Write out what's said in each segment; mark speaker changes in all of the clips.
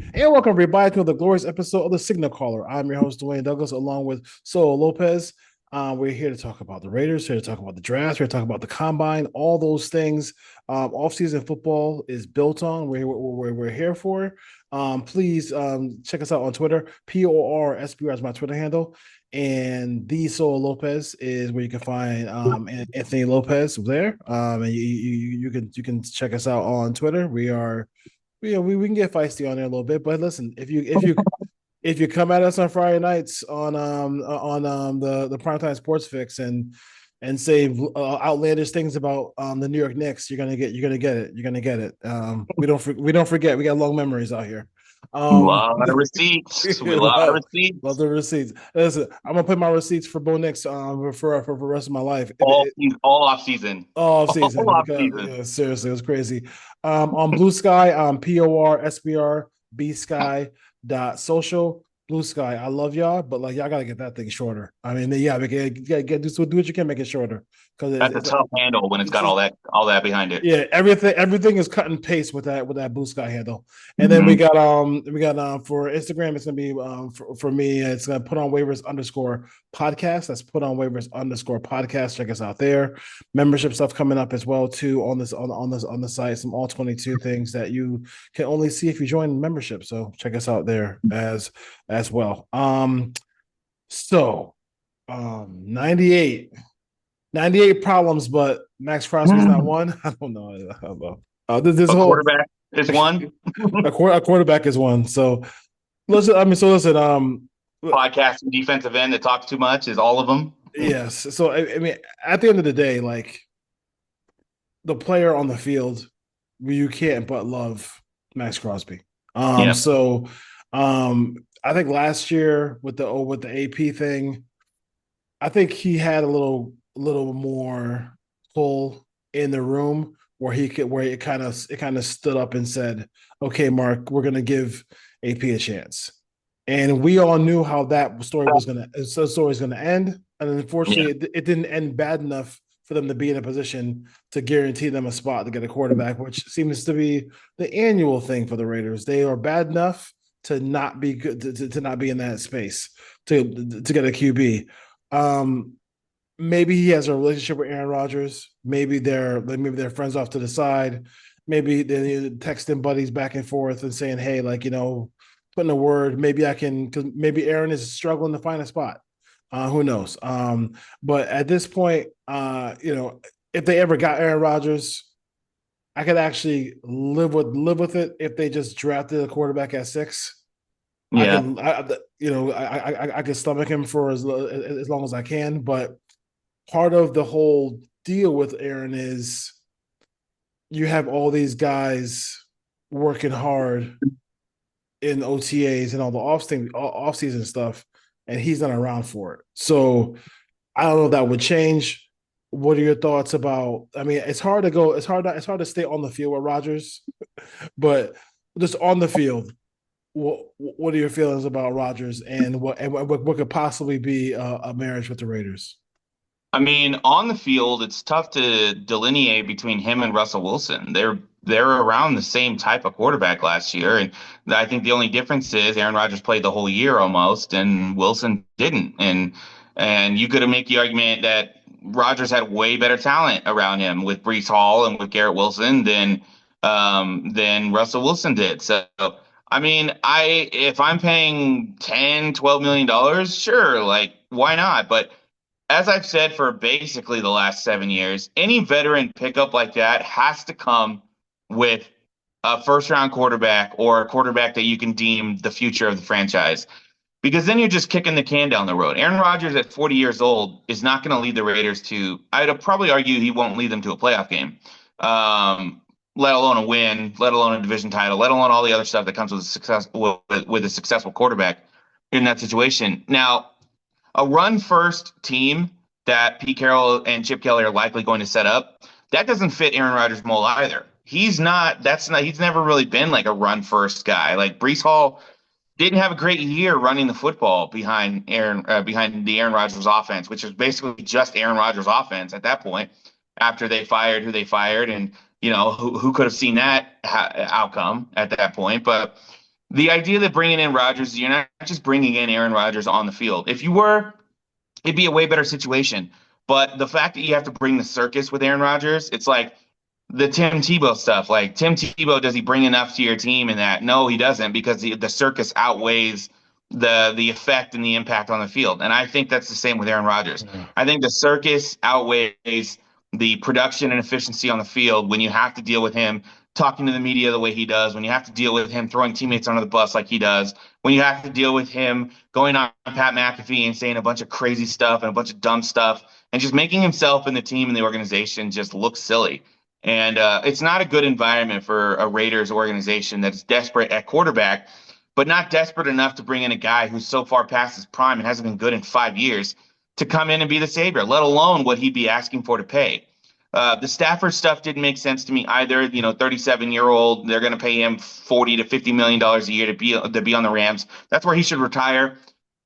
Speaker 1: And welcome everybody to the glorious episode of the Signal Caller. I'm your host, Dwayne Douglas, along with Solo Lopez. We're here to talk about the Raiders, here to talk about the draft, here to talk about the combine, all those things. Offseason football is built on. We're here for. Please check us out on Twitter. PORSBR is my Twitter handle. And the Solo Lopez is where you can find Anthony Lopez there. And you can check us out on Twitter. We can get feisty on there a little bit, but listen, if you come at us on Friday nights on the primetime sports fix and say outlandish things about the New York Knicks, you're gonna get it. We don't forget. We got long memories out here.
Speaker 2: A lot of receipts. A lot of
Speaker 1: Love
Speaker 2: receipts.
Speaker 1: the receipts. Listen, I'm gonna put my receipts for Bo Nix for the rest of my life.
Speaker 2: All off season.
Speaker 1: All
Speaker 2: All
Speaker 1: season
Speaker 2: off
Speaker 1: because
Speaker 2: season.
Speaker 1: seriously, it was crazy. On Blue Sky, PORSBR B Sky dot social. Blue Sky, I love y'all, but like y'all gotta get that thing shorter. I mean, yeah, we can do what you can, make it shorter because
Speaker 2: That's a tough handle when it's got all that behind it.
Speaker 1: yeah, everything is cut and paste with that Blue Sky handle. And then we
Speaker 2: Mhm.
Speaker 1: got for Instagram, it's gonna be for me, it's gonna put on waivers underscore podcast. That's put on waivers underscore podcast. Check us out there. Membership stuff coming up as well too on the site. Some all 22 things that you can only see if you join membership. So check us out there as well. So 98 98 problems, but Maxx Crosby's not one. I don't know. I don't know. This
Speaker 2: A
Speaker 1: whole
Speaker 2: quarterback is one.
Speaker 1: a quarterback is one. So listen. Listen.
Speaker 2: Podcast defensive end that talks too much is all of them.
Speaker 1: Yes. So I mean, at the end of the day, like the player on the field, you can't but love Maxx Crosby.
Speaker 2: Yeah.
Speaker 1: So I think last year with the AP thing, I think he had a little more pull in the room where it kind of stood up and said, "Okay, Mark, we're gonna give AP a chance." And we all knew how that story was gonna end, and
Speaker 2: Yeah.
Speaker 1: unfortunately, it didn't end bad enough for them to be in a position to guarantee them a spot to get a quarterback, which seems to be the annual thing for the Raiders. They are bad enough to not be good to not be in that space to get a QB. Um, Maybe he has a relationship with Aaron Rodgers. Maybe they're friends off to the side. Maybe they're texting buddies back and forth and saying, "Hey, like putting a word. Maybe I can." Because maybe Aaron is struggling to find a spot. Who knows? But at this point, if they ever got Aaron Rodgers, I could actually live with it if they just drafted a quarterback at 6. I
Speaker 2: Yeah.
Speaker 1: can, I can stomach him for as long as I can, but part of the whole deal with Aaron is you have all these guys working hard in OTAs and all the off-season stuff, and he's not around for it. So I don't know if that would change. What are your thoughts about? I mean, it's hard to go. It's hard to stay on the field with Rodgers, but just on the field, what are your feelings about Rodgers and what could possibly be a marriage with the Raiders?
Speaker 2: I mean, on the field, it's tough to delineate between him and Russell Wilson. They're around the same type of quarterback last year, and I think the only difference is Aaron Rodgers played the whole year almost, and Wilson didn't. And you could make the argument that Rodgers had way better talent around him with Brees Hall and with Garrett Wilson than Russell Wilson did. So I mean, if I'm paying 10, 12 million dollars, sure, like why not? But as I've said for basically the last 7 years, any veteran pickup like that has to come with a first round quarterback or a quarterback that you can deem the future of the franchise. Because then you're just kicking the can down the road. Aaron Rodgers at 40 years old is not going to lead the Raiders to, I'd probably argue he won't lead them to a playoff game, let alone a win, let alone a division title, let alone all the other stuff that comes with a successful quarterback in that situation. Now, a run first team that Pete Carroll and Chip Kelly are likely going to set up, that doesn't fit Aaron Rodgers' mold either. He's never really been like a run first guy. Like Brees Hall didn't have a great year running the football behind the Aaron Rodgers offense, which was basically just Aaron Rodgers offense at that point after they fired who they fired. And, who could have seen that outcome at that point. But the idea that bringing in Rodgers, you're not just bringing in Aaron Rodgers on the field. If you were, it'd be a way better situation. But the fact that you have to bring the circus with Aaron Rodgers, it's like the Tim Tebow stuff. Like Tim Tebow, does he bring enough to your team in that? No, he doesn't because the circus outweighs the effect and the impact on the field. And I think that's the same with Aaron Rodgers.
Speaker 1: Yeah.
Speaker 2: I think the circus outweighs the production and efficiency on the field when you have to deal with him talking to the media the way he does, when you have to deal with him throwing teammates under the bus like he does, when you have to deal with him going on Pat McAfee and saying a bunch of crazy stuff and a bunch of dumb stuff and just making himself and the team and the organization just look silly. And it's not a good environment for a Raiders organization that's desperate at quarterback, but not desperate enough to bring in a guy who's so far past his prime and hasn't been good in 5 years to come in and be the savior, let alone what he'd be asking for to pay. The Stafford stuff didn't make sense to me either. 37-year-old, they're going to pay him $40 to $50 million a year to be on the Rams. That's where he should retire.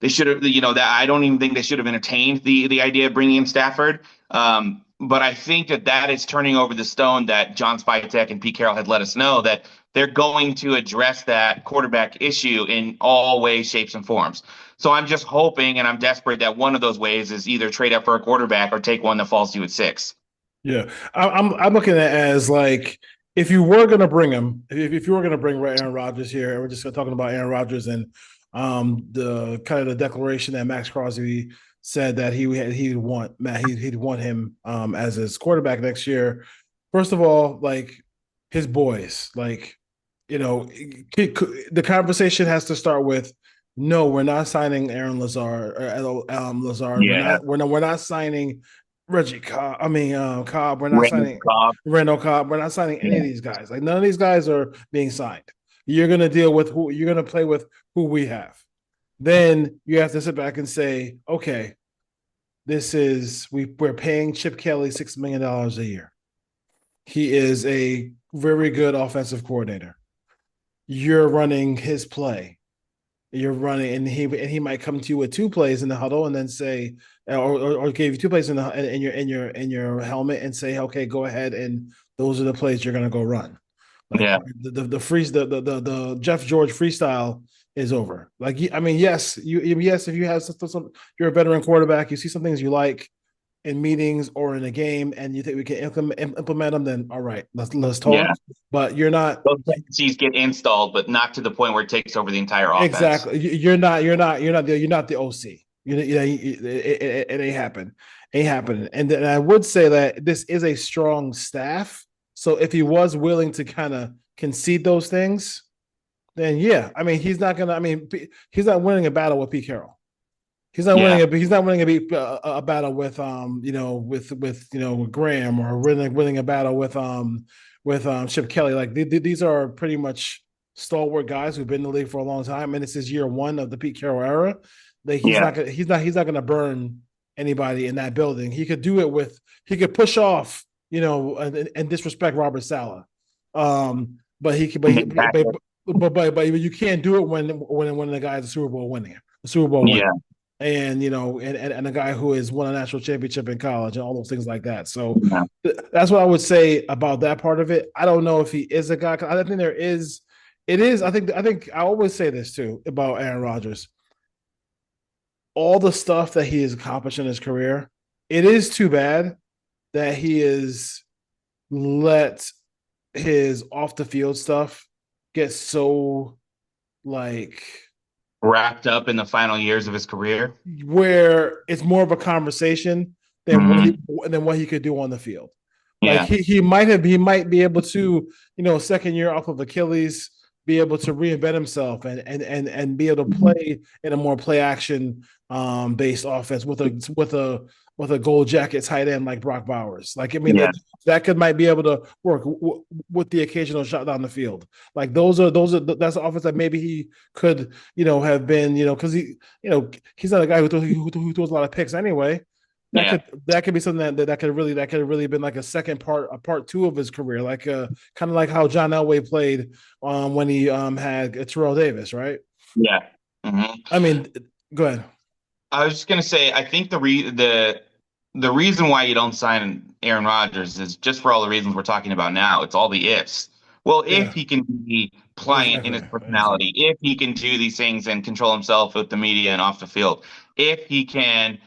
Speaker 2: They should have, that I don't even think they should have entertained the idea of bringing in Stafford. But I think that is turning over the stone that John Spytek and Pete Carroll had let us know that they're going to address that quarterback issue in all ways, shapes, and forms. So I'm just hoping and I'm desperate that one of those ways is either trade up for a quarterback or take one that falls to you at 6.
Speaker 1: Yeah, I'm looking at it as like if you were going to bring him, if you were going to bring Aaron Rodgers here, and we're just talking about Aaron Rodgers and the kind of the declaration that Maxx Crosby said that he'd want him as his quarterback next year. First of all, like his boys, like the conversation has to start with no, we're not signing Aaron Lazard or Lazard.
Speaker 2: Yeah.
Speaker 1: We're not signing Reggie Cobb. I mean, Cobb. We're not
Speaker 2: Randall
Speaker 1: signing
Speaker 2: Cobb.
Speaker 1: Randall Cobb. We're not signing any
Speaker 2: Yeah.
Speaker 1: of these guys. Like none of these guys are being signed. You're going to deal with who you're going to play with who we have. Then you have to sit back and say, okay, we're paying Chip Kelly $6 million a year. He is a very good offensive coordinator. You're running his play. You're running, and he might come to you with 2 plays in the huddle, and then say, or give you 2 plays in your helmet, and say, okay, go ahead, and those are the plays you're gonna go run. Like
Speaker 2: Yeah.
Speaker 1: the Jeff George freestyle is over. Like I mean, yes, if you have you're a veteran quarterback, you see some things you like in meetings or in a game, and you think we can implement them, then all right, let's talk.
Speaker 2: Yeah.
Speaker 1: But you're not
Speaker 2: Those tendencies get installed, but not to the point where it takes over the entire offense.
Speaker 1: exactly. You're not the OC. It ain't happening. And then I would say that this is a strong staff. So if he was willing to kind of concede those things, then yeah, I mean he's not gonna. I mean he's not winning a battle with Pete Carroll. He's not
Speaker 2: Yeah.
Speaker 1: winning. He's not winning a battle with with Graham, or winning a battle with Chip Kelly. Like these are pretty much stalwart guys who've been in the league for a long time, and this is year one of the Pete Carroll era. Like he's not gonna burn anybody in that building. He could do it he could push off and disrespect Robert Saleh. But he could but you can't do it when the guy's a Super Bowl winner.
Speaker 2: Yeah.
Speaker 1: And and a guy who has won a national championship in college and all those things like that. So
Speaker 2: Yeah.
Speaker 1: that's what I would say about that part of it. I don't know if he is a guy. I think there is. It is. I think I always say this too about Aaron Rodgers. All the stuff that he has accomplished in his career, it is too bad that he is let his off the field stuff get so like
Speaker 2: Wrapped up in the final years of his career.
Speaker 1: where it's more of a conversation than what he could do on the field.
Speaker 2: Yeah.
Speaker 1: Like he might be able to, second year off of Achilles, be able to reinvent himself and be able to play in a more play action based offense with a gold jacket tight end like Brock Bowers. Like I mean that might be able to work with the occasional shot down the field. Like that's an offense that maybe he could have been because he's not a guy who throws a lot of picks anyway. That could be something that could really been like a part two of his career, like kind of like how John Elway played when he had Terrell Davis, right?
Speaker 2: Yeah. Mm-hmm.
Speaker 1: I mean, go ahead.
Speaker 2: I was just gonna say, I think the reason why you don't sign Aaron Rodgers is just for all the reasons we're talking about now. It's all the ifs. Well,
Speaker 1: Yeah,
Speaker 2: if he can be pliant in
Speaker 1: exactly.
Speaker 2: his
Speaker 1: Exactly.
Speaker 2: personality, if he can do these things and control himself with the media and off the field, if he can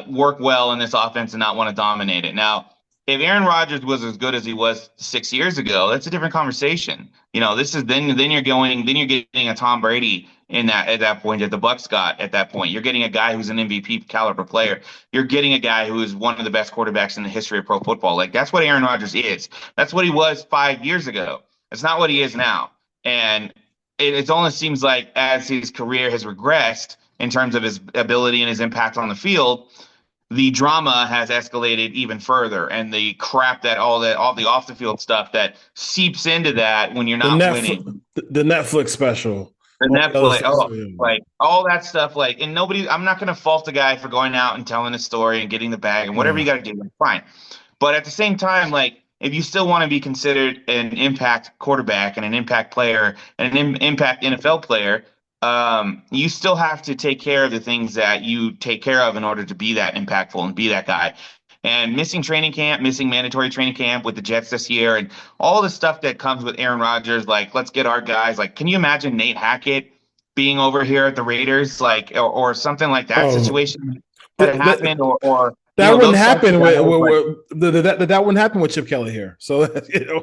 Speaker 2: work well in this offense and not want to dominate it. Now, if Aaron Rodgers was as good as he was 6 years ago, that's a different conversation. This is then you're getting a Tom Brady in that at that point that the Bucks got at that point. You're getting a guy who's an MVP caliber player. You're getting a guy who is one of the best quarterbacks in the history of pro football. Like that's what Aaron Rodgers is. That's what he was 5 years ago. It's not what he is now. And it almost seems like as his career has regressed in terms of his ability and his impact on the field, the drama has escalated even further. And the crap that all the off the field stuff that seeps into that when you're
Speaker 1: The
Speaker 2: not
Speaker 1: Netflix,
Speaker 2: winning.
Speaker 1: the Netflix special,
Speaker 2: The
Speaker 1: all the other
Speaker 2: Netflix,
Speaker 1: stuff. So,
Speaker 2: like all that stuff, like, and nobody, I'm not going to fault the guy for going out and telling his story and getting the bag and whatever
Speaker 1: yeah.
Speaker 2: you got to do, like, fine. But at the same time, like, if you still want to be considered an impact quarterback and an impact player and an impact NFL player, you still have to take care of the things that you take care of in order to be that impactful and be that guy. And missing training camp, missing mandatory training camp with the Jets this year, and all the stuff that comes with Aaron Rodgers, like let's get our guys. Like, can you imagine Nate Hackett being over here at the Raiders, like or something like that
Speaker 1: Oh,
Speaker 2: situation had
Speaker 1: but
Speaker 2: happened, or
Speaker 1: that wouldn't
Speaker 2: those types of
Speaker 1: happen
Speaker 2: guys, like.
Speaker 1: that wouldn't happen with Chip Kelly here. So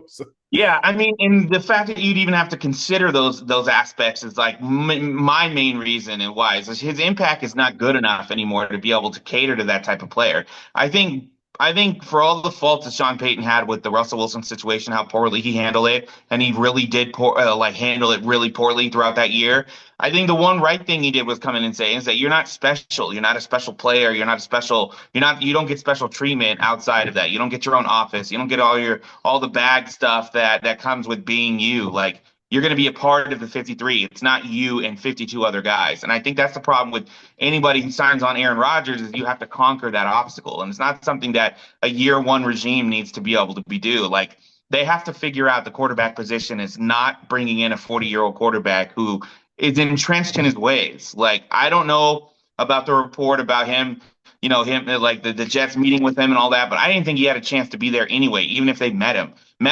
Speaker 1: so,
Speaker 2: Yeah, I mean, and the fact that you'd even have to consider those aspects is like my main reason and why is his impact is not good enough anymore to be able to cater to that type of player. I think I think for all the faults that Sean Payton had with the Russell Wilson situation, how poorly he handled it, and he really did handle it really poorly throughout that year. I think the one right thing he did was come in and say is that you're not special. You're not a special player. You're not a special. You're not. You don't get special treatment outside of that. You don't get your own office. You don't get all the bad stuff that comes with being you. Like you're going to be a part of the 53. It's not you and 52 other guys. And I think that's the problem with anybody who signs on Aaron Rodgers is you have to conquer that obstacle. And it's not something that a year one regime needs to be able to be do. Like they have to figure out the quarterback position is not bringing in a 40-year-old quarterback who is entrenched in his ways. Like I don't know about the report about him, him like the Jets meeting with him and all that, but I didn't think he had a chance to be there anyway, even if they met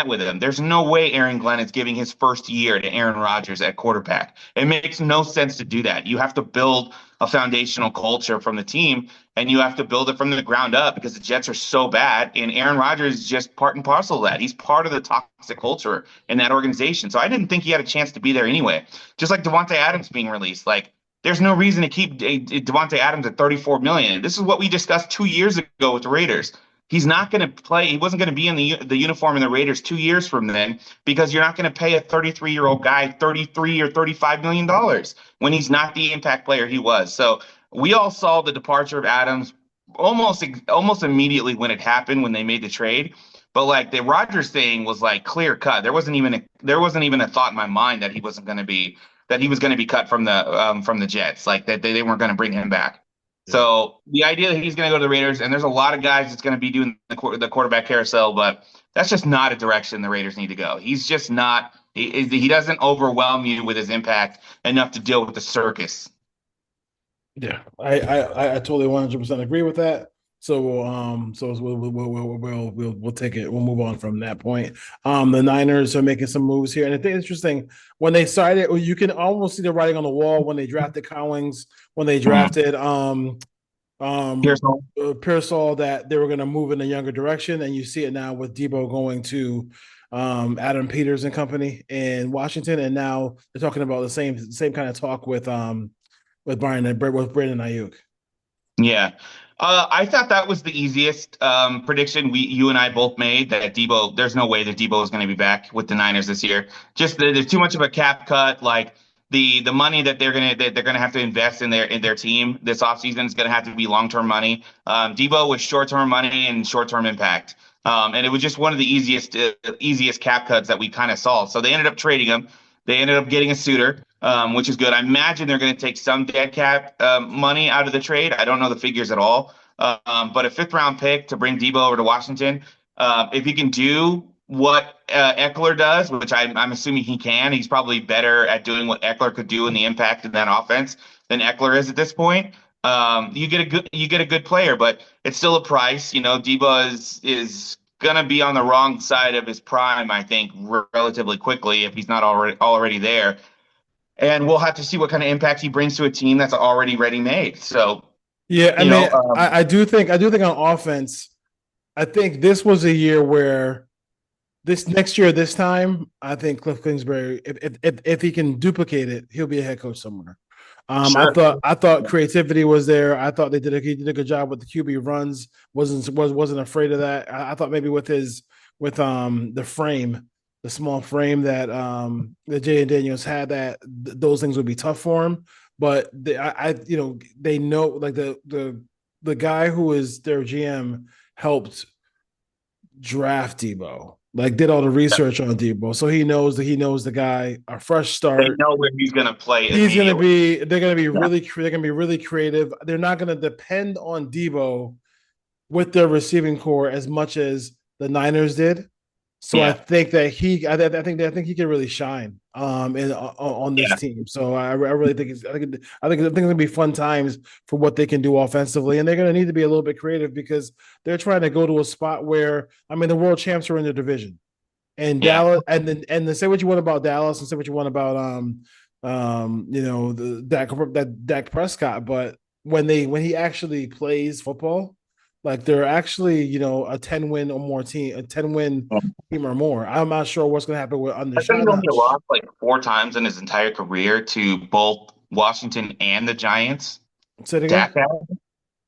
Speaker 2: with him. There's no way Aaron Glenn is giving his first year to Aaron Rodgers at quarterback. It makes no sense to do that. You have to build a foundational culture from the team, and you have to build it from the ground up because the Jets are so bad. And Aaron Rodgers is just part and parcel of that. He's part of the toxic culture in that organization. So I didn't think he had a chance to be there anyway. Just like Devontae Adams being released, like there's no reason to keep Devontae Adams at 34 million. This is what we discussed 2 years ago with the Raiders. He's not going to play. He wasn't going to be in the uniform in the Raiders 2 years from then because you're not going to pay a 33-year-old guy 33 or 35 million dollars when he's not the impact player he was. So we all saw the departure of Adams almost immediately when it happened when they made the trade. But like the Rodgers thing was like clear cut. There wasn't even a thought in my mind that he was going to be cut from the Jets. Like that they weren't going to bring him back.
Speaker 1: yeah.
Speaker 2: So the idea that he's going to go to the Raiders, and there's a lot of guys that's going to be doing the quarterback carousel, but that's just not a direction the Raiders need to go. He's just not. He doesn't overwhelm you with his impact enough to deal with the circus.
Speaker 1: Yeah, I totally 100% agree with that. So we'll take it. We'll move on from that point. The Niners are making some moves here, and it's interesting when they started. You can almost see the writing on the wall when they drafted Collins, when they drafted
Speaker 2: Here's
Speaker 1: Pearsall that they were going to move in a younger direction, and you see it now with Debo going to Adam Peters and company in Washington, and now they're talking about the same kind of talk with Brandon Ayuk.
Speaker 2: Yeah. I thought that was the easiest prediction you and I both made that Debo, there's no way that Debo is going to be back with the Niners this year. Just there's too much of a cap cut. Like the money that they're gonna have to invest in their team this offseason is gonna have to be long-term money. Debo was short-term money and short-term impact. And it was just one of the easiest cap cuts that we kind of saw. So they ended up trading him. They ended up getting a suitor, which is good. I imagine they're going to take some dead cap money out of the trade. I don't know the figures at all. But a fifth round pick to bring Debo over to Washington, if he can do what Eckler does, which I'm assuming he can, he's probably better at doing what Eckler could do in the impact in that offense than Eckler is at this point. You get a good player, but it's still a price. Debo is gonna be on the wrong side of his prime, I think, relatively quickly if he's not already there. And we'll have to see what kind of impact he brings to a team that's already ready made. So,
Speaker 1: Yeah, I
Speaker 2: you know,
Speaker 1: mean, I do think on offense, I think this was a year where this next year, this time, I think Cliff Kingsbury, if he can duplicate it, he'll be a head coach somewhere. I
Speaker 2: sure.
Speaker 1: thought creativity was there. I thought he did a good job with the QB runs. Wasn't afraid of that. I thought maybe with the frame, the small frame that Jay and Daniels had, those things would be tough for him. But they know, like the guy who is their GM helped draft Debo, like did all the research on Debo, so he knows the guy. A fresh
Speaker 2: They
Speaker 1: start.
Speaker 2: know where he's going to play
Speaker 1: He's gonna
Speaker 2: immediately.
Speaker 1: be.
Speaker 2: Yeah.
Speaker 1: They're gonna be really creative. They're not gonna depend on Debo with their receiving core as much as the Niners did. So I
Speaker 2: Yeah.
Speaker 1: think that I think he can really shine on this
Speaker 2: Yeah.
Speaker 1: team. So I really think it's gonna be fun times for what they can do offensively, and they're gonna need to be a little bit creative because they're trying to go to a spot where, I mean, the world champs are in their division, and
Speaker 2: Yeah.
Speaker 1: Dallas, and then say what you want about Dallas and say what you want about the Dak Prescott, but when he actually plays football, like they're actually, a 10-win or more team, a 10-win team or more. I'm not sure what's going to happen with
Speaker 2: I think he
Speaker 1: Undershot.
Speaker 2: only lost like four times in his entire career to both Washington and the Giants.
Speaker 1: Say it again.
Speaker 2: Dak has.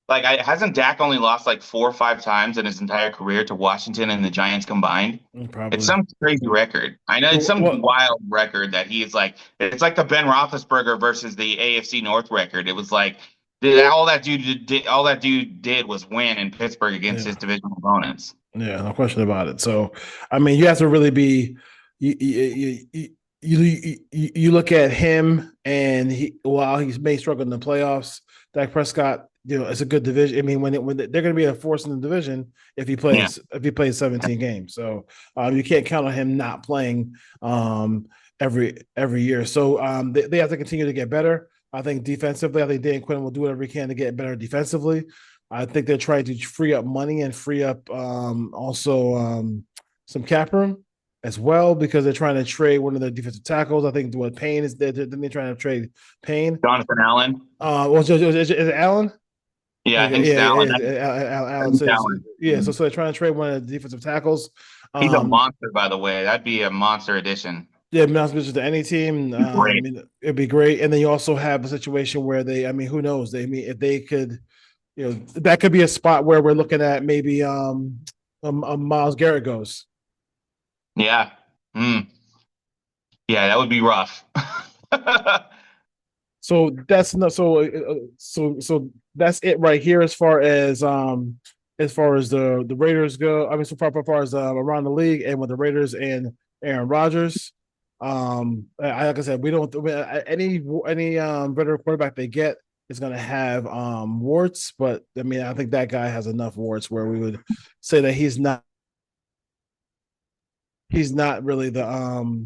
Speaker 2: Like, hasn't Dak only lost like 4 or 5 times in his entire career to Washington and the Giants combined? It's
Speaker 1: Probably.
Speaker 2: some crazy record. I know it's some
Speaker 1: Well,
Speaker 2: wild record that he is like. It's like the Ben Roethlisberger versus the AFC North record. It was like all that dude did was win in Pittsburgh against his
Speaker 1: yeah.
Speaker 2: divisional opponents.
Speaker 1: Yeah, no question about it. So, I mean, you have to really be you look at him, and while he may struggle in the playoffs, Dak Prescott, it's a good division. I mean, they're going to be a force in the division
Speaker 2: Yeah,
Speaker 1: if he plays 17 games. So, you can't count on him not playing every year. So, they have to continue to get better. I think defensively, I think Dan Quinn will do whatever he can to get better defensively. I think they're trying to free up money and free up also some cap room as well, because they're trying to trade one of their defensive tackles. I think what Payne is there. Then they're trying to trade Payne.
Speaker 2: Jonathan Allen.
Speaker 1: Is it Allen?
Speaker 2: Yeah, I think
Speaker 1: Yeah,
Speaker 2: it's Allen. I
Speaker 1: Allen
Speaker 2: think it's
Speaker 1: says,
Speaker 2: Allen.
Speaker 1: yeah. So they're trying to trade one of the defensive tackles.
Speaker 2: He's a
Speaker 1: Um,
Speaker 2: monster, by the way. That'd be a monster addition.
Speaker 1: yeah, mouse pitches to any team.
Speaker 2: Great.
Speaker 1: It'd be great. And then you also have a situation where I mean, who knows? If they could, that could be a spot where we're looking at maybe Miles Garrett goes.
Speaker 2: Yeah. Mm. Yeah, that would be rough.
Speaker 1: So that's not so that's it right here as far as the Raiders go. I mean, so far as around the league and with the Raiders and Aaron Rodgers. Like I said, we don't any better quarterback they get is going to have warts, but I mean, I think that guy has enough warts where we would say that he's not really the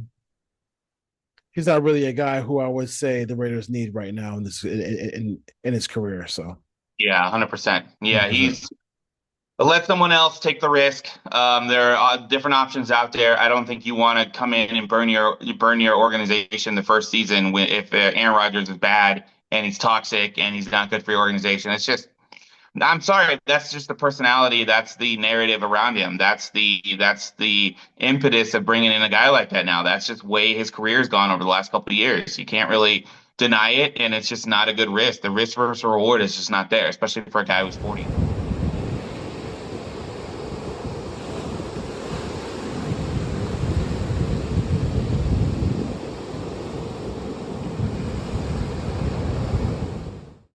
Speaker 1: he's not really a guy who I would say the Raiders need right now in his career. So
Speaker 2: Yeah, 100%. Yeah,
Speaker 1: 100%.
Speaker 2: he's let someone else take the risk. There are different options out there. I don't think you want to come in and burn your organization the first season if Aaron Rodgers is bad and he's toxic and he's not good for your organization. It's just I'm sorry, that's just the personality. That's the narrative around him. That's the impetus of bringing in a guy like that now. That's just way his career's gone over the last couple of years. You can't really deny it, and it's just not a good risk. The risk versus reward is just not there, especially for a guy who's 40.